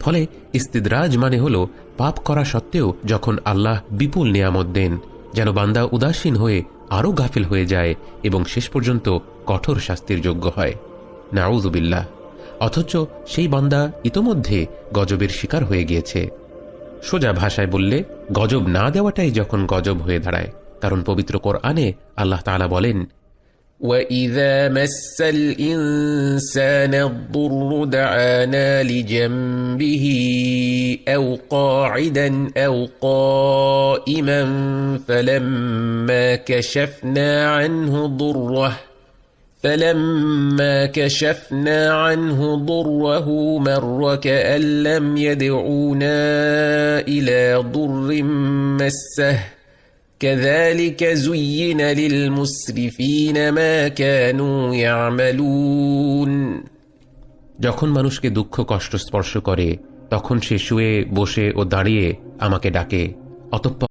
ফলে ইস্তিদরাজ মানে হল পাপ করা সত্ত্বেও যখন আল্লাহ বিপুল নিয়ামত দেন যেন বান্দা উদাসীন হয়ে আরও গাফিল হয়ে যায় এবং শেষ পর্যন্ত কঠোর শাস্তির যোগ্য হয়। নাউযুবিল্লাহ। অথচ সেই বান্দা ইতোমধ্যে গজবের শিকার হয়ে গিয়েছে। সোজা ভাষায় বললে গজব না দেওয়াটাই যখন গজব হয়ে দাঁড়ায়। কারণ পবিত্র কোরআনে আল্লাহ তাআলা বলেন, وَإِذَا مَسَّ الْإِنسَانَ الضُّرُّ دَعَانَا لِجَنبِهِ أَوْ قَاعِدًا أَوْ قَائِمًا فَلَمَّا كَشَفْنَا عَنْهُ ضُرَّهُ مَرَّ كَأَن لَّمْ يَدْعُونَا إِلَى ضُرٍّ مَّسَّهُ كَذَلِكَ زُيِّنَ لِلْمُسْرِفِينَ مَا كَانُوا يَعْمَلُونَ। যখন মানুষকে দুঃখ কষ্ট স্পর্শ করে তখন সে শুয়ে বসে ও দাঁড়িয়ে আমাকে ডাকে, অতঃপর